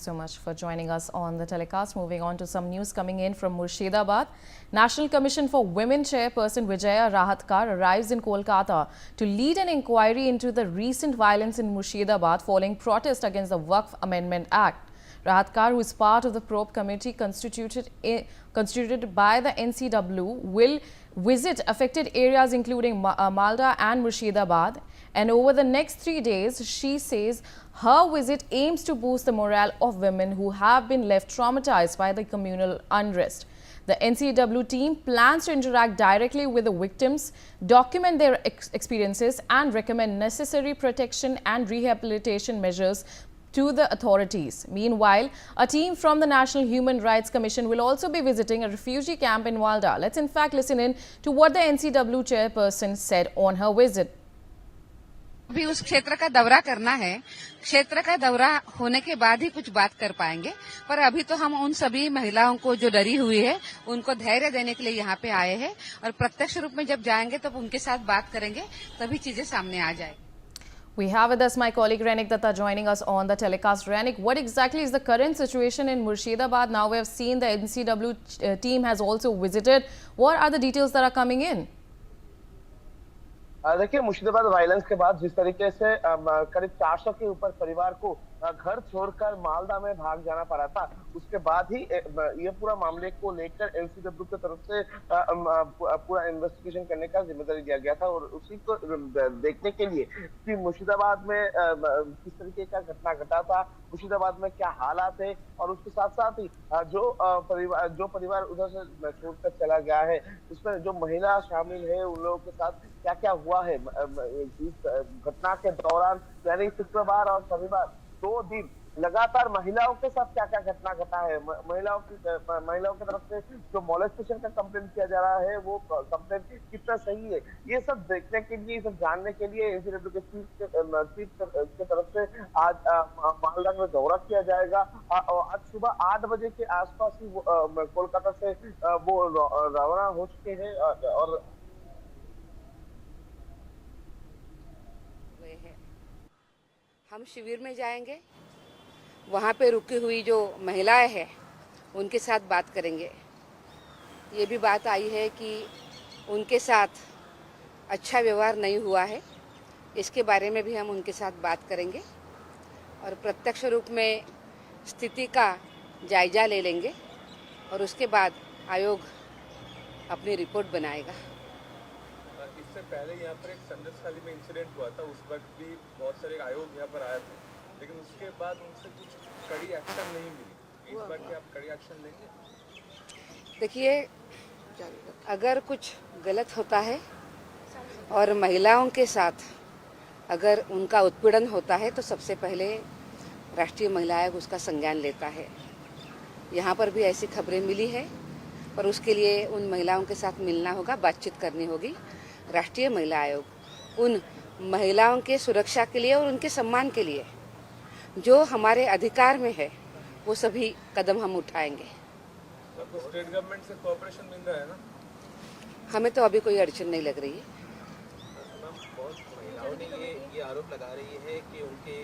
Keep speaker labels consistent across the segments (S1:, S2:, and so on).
S1: so much for joining us on the telecast. Moving on to some news coming in from Murshidabad. National Commission for Women Chairperson Vijaya Rahatkar arrives in Kolkata to lead an inquiry into the recent violence in Murshidabad following protest against the Waqf Amendment Act. Rahatkar, who is part of the probe committee constituted by the NCW, will visit affected areas including Malda and Murshidabad. And over the next 3 days, she says her visit aims to boost the morale of women who have been left traumatized by the communal unrest. The NCW team plans to interact directly with the victims, document their experiences and recommend necessary protection and rehabilitation measures to the authorities. Meanwhile, a team from the National Human Rights Commission will also be visiting a refugee camp in Walda. Let's in fact listen in to what the NCW chairperson said on her visit.
S2: अभी उस क्षेत्र का दौरा करना है। क्षेत्र का दौरा होने के बाद ही कुछ बात कर पाएंगे, पर अभी तो हम उन सभी महिलाओं को जो डरी हुई है उनको धैर्य देने के लिए यहाँ पे आए हैं और प्रत्यक्ष रूप में जब जाएंगे तब उनके साथ बात करेंगे, तभी चीजें सामने आ जाएगी।
S1: We have with us my colleague Renik Datta joining us on the telecast. Renik, what exactly is the current situation in Murshidabad? Now we have seen the NCW team has also visited. What are the details that are coming in?
S3: देखिए, Murshidabad violence के बाद जिस तरीके से करीब 400 के ऊपर परिवार को घर छोड़कर मालदा में भाग जाना पड़ा था, उसके बाद ही ये पूरा मामले को लेकर एनसीडब्ल्यू की तरफ से पूरा इन्वेस्टिगेशन करने का जिम्मेदारी दिया गया था और उसी को देखने के लिए कि मुर्शिदाबाद में किस तरीके का घटना घटा था, मुर्शिदाबाद में क्या हालात है और उसके साथ साथ ही जो परिवार उधर से छोड़कर चला गया है उसमें जो महिला शामिल है उन लोगों के साथ क्या क्या हुआ है इस घटना के दौरान, यानी शुक्रवार और शनिवार 2 दिन लगातार महिलाओं के साथ क्या क्या घटना घटा है, महिलाओं की तरफ से जो मोलेस्टेशन का कंप्लेंट किया जा रहा है वो कंप्लेंट कितना सही है, ये सब देखने के लिए, सब जानने के लिए एनसीडब्ल्यू के चीफ के तरफ से आज मालदा में दौरा किया जाएगा। आज सुबह 8 बजे के आसपास ही कोलकाता से वो रवाना हो चुके हैं और
S2: हम शिविर में जाएंगे, वहाँ पे रुकी हुई जो महिलाएं हैं उनके साथ बात करेंगे। ये भी बात आई है कि उनके साथ अच्छा व्यवहार नहीं हुआ है, इसके बारे में भी हम उनके साथ बात करेंगे और प्रत्यक्ष रूप में स्थिति का जायजा ले लेंगे और उसके बाद आयोग अपनी रिपोर्ट बनाएगा।
S4: इससे पहले यहाँ पर एक संदेशखाली में इंसिडेंट हुआ था, उस वक्त भी बहुत सारे आयोग यहाँ पर आए थे, लेकिन उसके बाद उनसे कुछ कड़ी एक्शन नहीं मिली। इस बार क्या आप कड़ी एक्शन लेंगे?
S2: देखिए, अगर कुछ गलत होता है और महिलाओं के साथ अगर उनका उत्पीड़न होता है तो सबसे पहले राष्ट्रीय महिला आयोग उसका संज्ञान लेता है। यहाँ पर भी ऐसी खबरें मिली है, पर उसके लिए उन महिलाओं के साथ मिलना होगा, बातचीत करनी होगी। राष्ट्रीय महिला आयोग उन महिलाओं के सुरक्षा के लिए और उनके सम्मान के लिए जो हमारे अधिकार में है वो सभी कदम हम उठाएंगे।
S4: तो स्टेट गवर्नमेंट से कोऑपरेशन मिल रहा है ना?
S2: हमें तो अभी कोई अड़चन नहीं लग रही है।
S5: बहुत महिलाओं ने ये आरोप लगा रही है कि उनके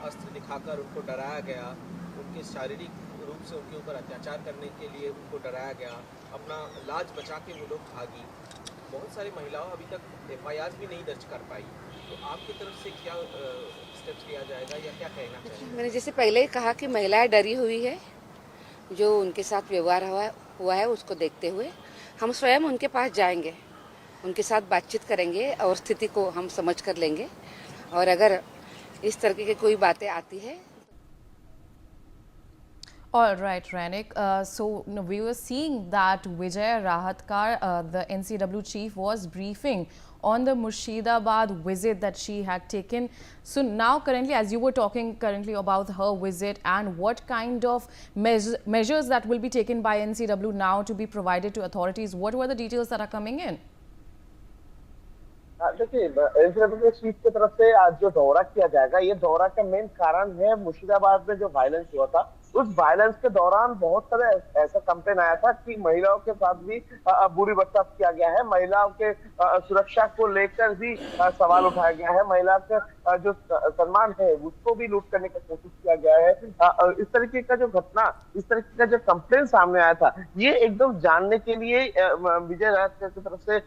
S5: अस्त्र दिखाकर उनको डराया गया, उनके शारीरिक रूप से उनके ऊपर अत्याचार करने के लिए उनको डराया गया, अपना लाज बचा के वो लोग भागी। बहुत सारी महिलाओं अभी तक एफआईआर भी नहीं दर्ज कर पाई, तो आपकी तरफ से क्या स्टेप्स लिया जाएगा या क्या कहना चाहिए?
S2: मैंने जैसे पहले ही कहा कि महिलाएं डरी हुई है, जो उनके साथ व्यवहार हुआ है उसको देखते हुए हम स्वयं उनके पास जाएंगे, उनके साथ बातचीत करेंगे और स्थिति को हम समझ कर लेंगे और अगर इस तरह की कोई बातें आती है।
S1: All right, Renik. So we were seeing that Vijaya Rahatkar, the NCW chief, was briefing on the Murshidabad visit that she had taken. So now currently, as you were talking currently about her visit and what kind of measures that will be taken by NCW now to be provided to authorities, what were the details that are coming in?
S3: देखिए, NCW के chief की तरफ से आज जो दौरा किया जाएगा, ये दौरा का मेन कारण है मुर्शिदाबाद में जो वायलेंस हुआ था उस वायलेंस के दौरान बहुत सारे ऐसा कंप्लेन आया था कि महिलाओं के साथ भी बुरी बर्ताव किया गया है, महिलाओं के सुरक्षा को लेकर भी सवाल उठाया गया है, महिला का जो सम्मान है उसको भी लूट करने की कोशिश किया गया है। इस तरीके का जो घटना, इस तरीके का जो कंप्लेन सामने आया था, ये एकदम जानने के लिए विजय राहतकर की तरफ से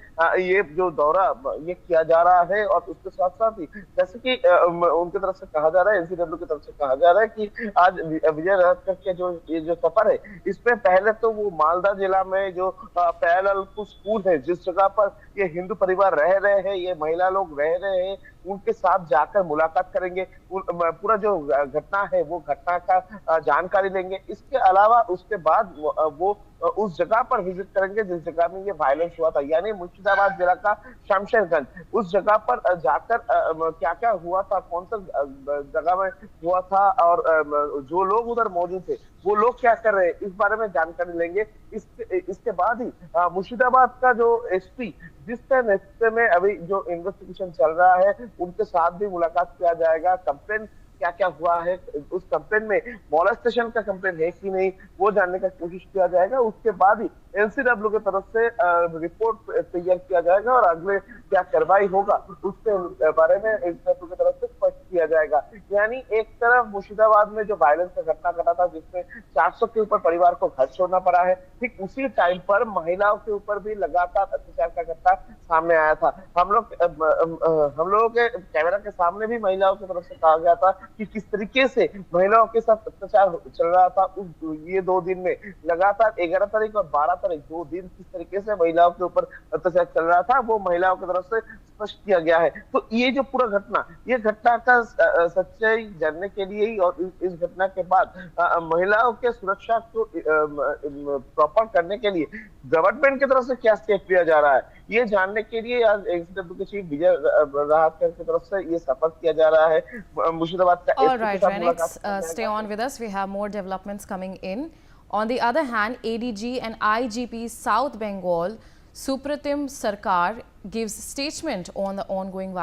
S3: ये जो दौरा ये किया जा रहा है। और उसके साथ साथ ही जैसे कि उनकी तरफ से कहा जा रहा है, एनसीडब्ल्यू की तरफ से कहा जा रहा है कि आज विजय राहतकर के जो ये जो सफर है, इसमें पहले तो वो मालदा जिला में जो पैरेलल स्कूल है, जिस जगह पर ये हिंदू परिवार रह रहे हैं, ये महिला लोग रह रहे हैं, उनके साथ जाकर मुलाकात करेंगे, पूरा जो घटना है वो घटना का जानकारी लेंगे। इसके अलावा उसके बाद वो उस जगह पर विजिट करेंगे जिस जगह में ये वायलेंस हुआ था, यानी मुर्शिदाबाद जिला का शमशेरगंज। उस जगह पर जाकर क्या क्या हुआ था, कौन सा जगह में हुआ था, और जो लोग उधर मौजूद थे वो लोग क्या कर रहे हैं, इस बारे में जानकारी लेंगे। इसके बाद ही मुर्शिदाबाद का जो एसपी, जिसके नेतृत्व में अभी जो इन्वेस्टिगेशन चल रहा है, उनके साथ भी मुलाकात किया जाएगा। कंप्लेन क्या क्या हुआ है, उस कंप्लेन में मॉलेस्टेशन का कंप्लेन है कि नहीं, वो जानने का कोशिश किया जाएगा। उसके बाद ही एनसीडब्ल्यू की तरफ से रिपोर्ट तैयार किया जाएगा और अगले क्या कार्रवाई होगा उसके बारे में एनसीडब्ल्यू की तरफ से स्पष्ट किया जाएगा। यानी एक तरफ मुर्शिदाबाद में जो वायलेंस का घटना घटा था, जिसमें 400 के ऊपर परिवार को घर छोड़ना पड़ा है, ठीक उसी टाइम पर महिलाओं के ऊपर भी लगातार अत्याचार का घटना सामने आया था। हम लोगों के कैमरा के सामने भी महिलाओं की तरफ से कहा गया था कि किस तरीके से महिलाओं के साथ अत्याचार चल रहा था। ये 2 दिन में लगातार 11 तारीख और 12 तारीख 2 दिन किस तरीके से महिलाओं के ऊपर अत्याचार चल रहा था, वो महिलाओं की तरफ से स्पष्ट किया गया है। तो ये जो पूरा घटना, ये घटना का सच्चाई जानने के लिए ही और इस घटना के बाद महिलाओं के सुरक्षा को प्रॉपर करने के लिए गवर्नमेंट की तरफ से क्या स्टेप लिया जा रहा है, ये जानने के लिए आज एनसीडब्ल्यू के चीफ विजय राहतकर की तरफ से ये सफर किया जा रहा है मुर्शिदाबाद का।
S1: All right, Renix, stay on with us. We have more developments coming in. On the other hand, ADG and IGP South Bengal, Supratim Sarkar, gives statement on the ongoing violence.